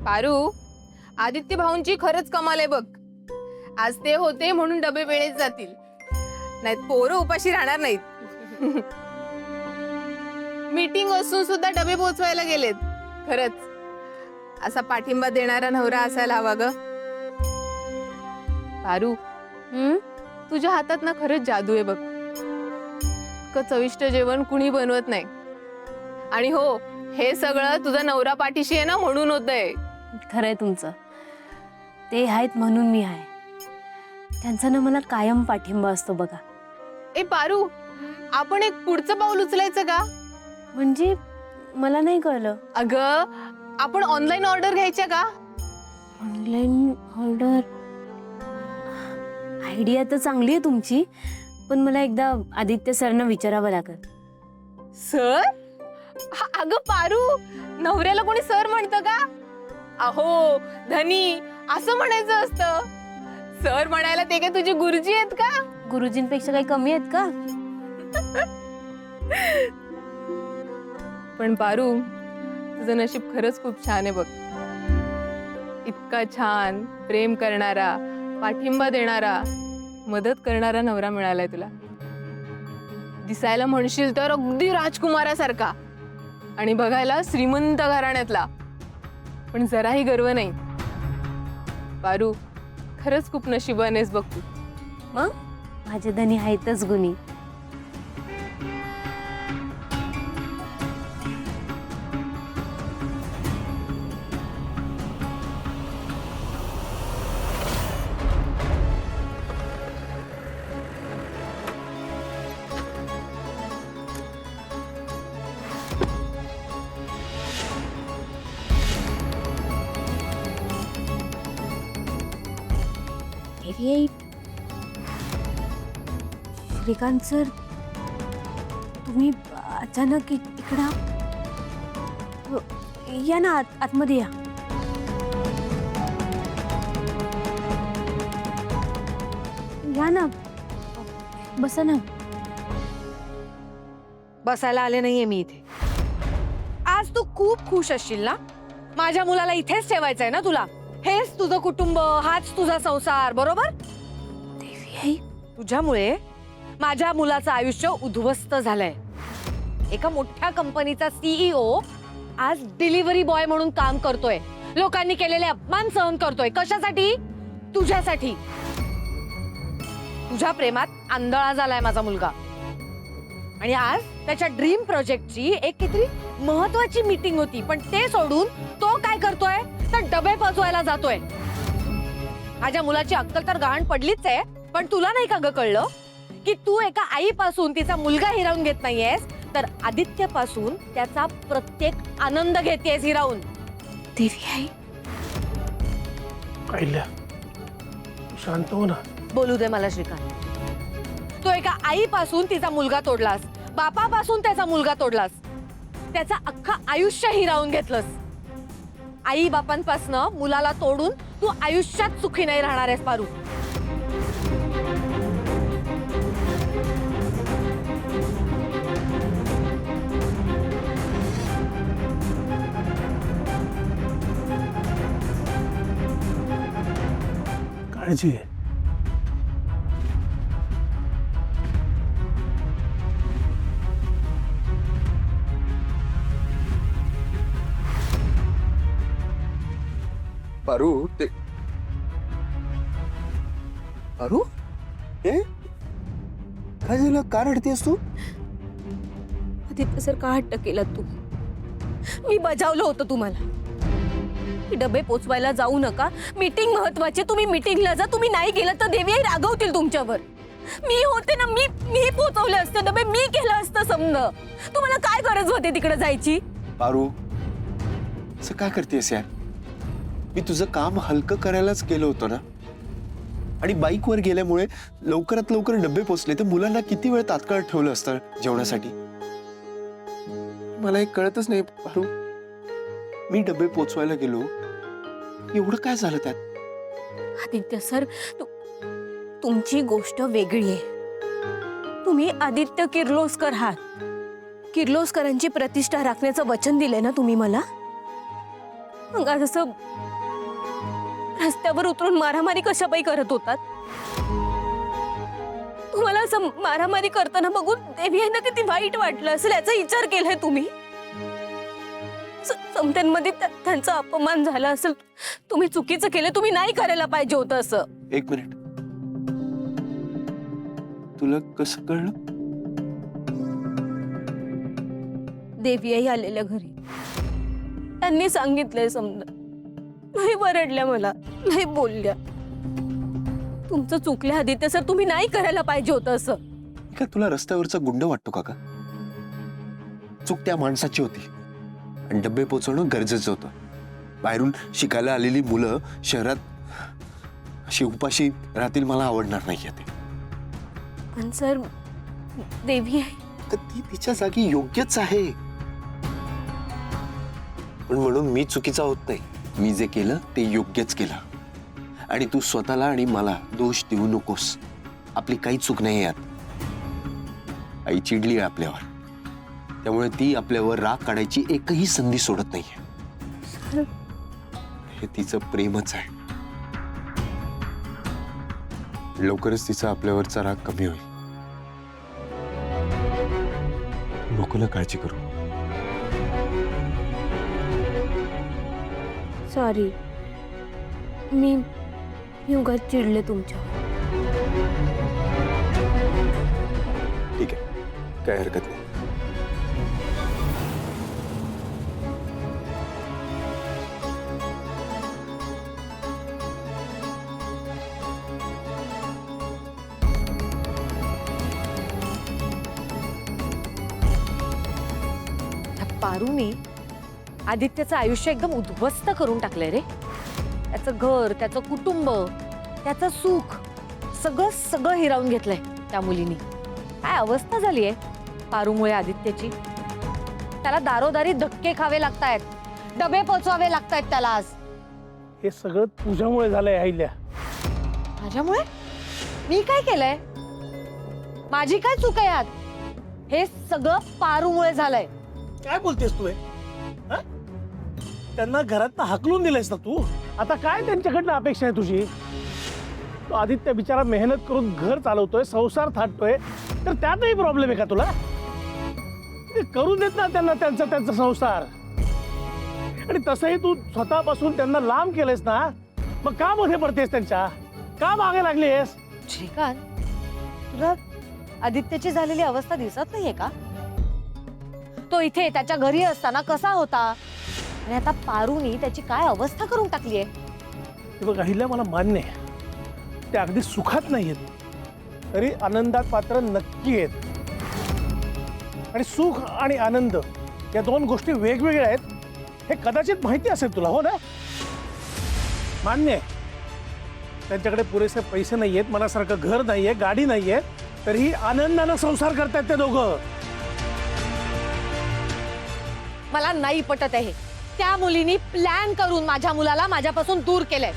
पारू, आदित्य भाऊंची खरंच कमाल आहे बघ. आज ते होते म्हणून डबे वेळेत जातील, नाहीत पोरं उपाशी राहणार नाहीत. मीटिंग असून सुद्धा डबे पोचवायला गेलेत. खरंच असा पाठिंबा देणारा नवरा असायला हवा ग. पारू, तुझ्या हातात ना खरंच जादू आहे बघ. इतकं चविष्ट जेवण कुणी बनवत नाही. आणि हो, हे सगळं तुझा नवरा पाठीशी आहे ना म्हणून होतंय. खरंय तुमचं. ते आहेत म्हणून मी आहे. त्यांचा ना मला कायम पाठिंबा असतो बघा. ए पारू, आपण एक पुढचं पाऊल उचलायचं का? म्हणजे मला नाही कळलं. अगं, आपण ऑनलाईन ऑर्डर घ्यायच्या का? ऑनलाईन ऑर्डर आयडिया तर चांगली आहे तुमची, पण मला एकदा आदित्य सरना विचारावं लागेल. सर? अगं पारू, नवऱ्याला कोणी सर म्हणतं का? अहो धनी, असं म्हणायचं असतं. सर म्हणायला ते काय तुझी गुरुजी आहेत का? गुरुजींपेक्षा काही कमी आहेत का? पण पारू, तुझं नशीब खरंच खूप छान आहे बघ. इतका छान, प्रेम करणारा, पाठिंबा देणारा, मदत करणारा नवरा मिळालाय तुला. दिसायला म्हणशील तर अगदी राजकुमारासारखा, आणि बघायला श्रीमंत घराण्यातला, पण जराही गर्व नाही. पारू, खरंच खूप नशिबान आहेस बघ तू. मग माझे धनी आहेतच गुणी. श्रीकांत सर, तुम्ही अचानक इकडं या ना, आतमध्ये या. या ना, बसा ना. बसायला आले नाहीये मी इथे. आज तू खूप खुश असशील ना? माझ्या मुलाला इथेच ठेवायचंय ना तुला? हेच तुझं कुटुंब, हाच तुझा संसार, बरोबर? देवी आई, तुझ्यामुळे माझ्या मुलाचं आयुष्य उद्ध्वस्त झालंय. एका मोठ्या कंपनीचा सीईओ आज डिलिव्हरी बॉय म्हणून काम करतोय. लोकांनी केलेले अपमान सहन करतोय. कशासाठी? तुझ्यासाठी. तुझ्या प्रेमात आंधळा झालाय माझा मुलगा. आणि आज त्याच्या ड्रीम प्रोजेक्टची एक किती महत्वाची मीटिंग होती, पण ते सोडून तो काय करतोय तर डबे पोचवायला जातोय. माझ्या मुलाची अक्कल तर गहाण पडलीच आहे, पण तुला नाही का ग कळलं की तू एका आईपासून तिचा मुलगा हिरावून घेत नाहीयेस, तर आदित्य पासून त्याचा प्रत्येक आनंद घेतेस हिरावून. देवी आई, आईला शांत हो ना. बोलू दे मला श्रीकांत. तो एका आईपासून तिचा मुलगा तोडलास, बापापासून त्याचा मुलगा तोडलास, त्याचा अख्खा आयुष्य हिरावून घेतलंस. आई बापांपासनं मुलाला तोडून तू आयुष्यात सुखी नाही राहणार आहेस पारू. काळजी आहे. पारू, ते पारू, ए काय झालं? का रडतेस तू? आदित्य सर, का हट्ट केला तू? मी बजावलं होतं तुम्हाला की डबे पोचवायला जाऊ नका, मीटिंग महत्वाची, तुम्ही मीटिंगला जा. तुम्ही नाही गेलं तर देवी आई रागवतील तुमच्यावर. मी होते ना, मी पोचवले असते डबे, मी केलं असतं समजा. तुम्हाला काय गरज होती तिकडे जायची? पारू, असं काय करतेस यार? मी तुझं काम हलकं करायलाच गेलो होतो ना. आणि बाईकवर गेल्यामुळे लवकरात लवकर डबे पोचले तर मुलांना किती वेळ तात्काळ ठेवलं असतं जेवणासाठी. मला एक कळतच नाही पारू. मी डबे पोचवायला गेलो, एवढं काय झालं त्यात? आदित्य सर, तुमची गोष्ट वेगळी आहे. तुम्ही आदित्य किर्लोस्कर आहात. किर्लोस्करांची प्रतिष्ठा राखण्याचं वचन दिलंय ना तुम्ही मला. मग आज असं रस्त्यावर उतरून मारामारी कशापाई करत होतात? तुम्हाला असं मारामारी करताना बघून देवी यांना किती वाईट वाटलं असेल याचा विचार केलाय तुम्ही? समत्यांमध्ये त्यांचा अपमान झाला असेल, तुम्ही चुकीचं केलं, तुम्ही नाही करायला पाहिजे होतं असं. एक मिनिट, तुला कसं कळलं? देवी आई आलेल्या घरी त्यांनी सांगितलंय. समजा नाही वरडल्या, मला नाही बोलल्या. तुमचं चुकलं आदित्य सर, तुम्ही नाही करायला पाहिजे होतं असं. मी का तुला रस्त्यावरचा गुंड वाटतो का? चूक त्या माणसाची होती आणि डब्बे पोचवणं गरजेचं होतं. बाहेरून शिकायला आलेली मुलं शहरात अशी उपाशी राहतील मला आवडणार नाहीये ते. पण सर, देवी आई तर ती तिच्या जागी योग्यच आहे, पण म्हणून मी चुकीचा होत नाही. मी जे केलं ते योग्यच केलं आणि तू स्वतःला आणि मला दोष देऊ नकोस. आपली काही चूक नाही यात. आई चिडली आहे आपल्यावर, त्यामुळे ती आपल्यावर राग काढायची एकही संधी सोडत नाहीये. हे तिचं प्रेमच आहे. लवकरच तिचा आपल्यावरचा राग कमी होईल. नको ना काळजी करू. सॉरी, मी उगाच चिडले तुमच्या. ठीक आहे, काय हरकत नाही. पारूनी आदित्यचं आयुष्य एकदम उद्ध्वस्त करून टाकलंय रे. त्याचं घर, त्याचं कुटुंब, त्याचं सुख सगळं सगळं हिरावून घेतलंय त्या मुलीनी. काय अवस्था झाली आहे पारूमुळे आदित्यची. त्याला दारोदारी धक्के खावे लागतायत, डबे पोचवावे लागतायत त्याला आज. हे सगळं तुझ्यामुळे झालंय अहिल्या. माझ्यामुळे? मी काय केलंय? माझी काय चूक आहे यात? हे सगळं पारूमुळे झालंय. काय बोलतेस तू हे? हं? त्यांना घरात हाकलून दिलंयस ना तू. आता काय त्यांच्याकडनं अपेक्षा आहे तुझी? तो आदित्य बिचारा मेहनत करून घर चालवतोय, संसार थाटतोय, तर त्यातही प्रॉब्लेम आहे का तुला? ते करू देत ना त्यांना त्यांचा संसार. आणि तसंही तू स्वतःपासून त्यांना लांब केलंयस ना, मग का मध्ये पडतेस त्यांच्या? का मागे लागलीस? श्रीकांत, तुला आदित्यची झालेली अवस्था दिसत नाहीये का? तो इथे त्याच्या घरी असताना कसा होता आणि आता पारूनी त्याची काय अवस्था करून टाकलीये. हे बघ अहिल्या, मला मान्य आहे ते अगदी सुखात नाहीयेत, तरी आनंदात मात्र नक्की आहेत. आणि सुख आणि आनंद या दोन गोष्टी वेगवेगळ्या आहेत हे कदाचित माहिती असेल तुला, हो ना? मान्य आहे त्यांच्याकडे पुरेसे पैसे नाहीयेत, मनासारखं घर नाहीये, गाडी नाहीये, तरीही आनंदानं संसार करतात ते दोघं. मला नाही पटत आहे. त्या मुलीनी प्लॅन करून माझ्या मुलाला माझ्यापासून दूर केलंय.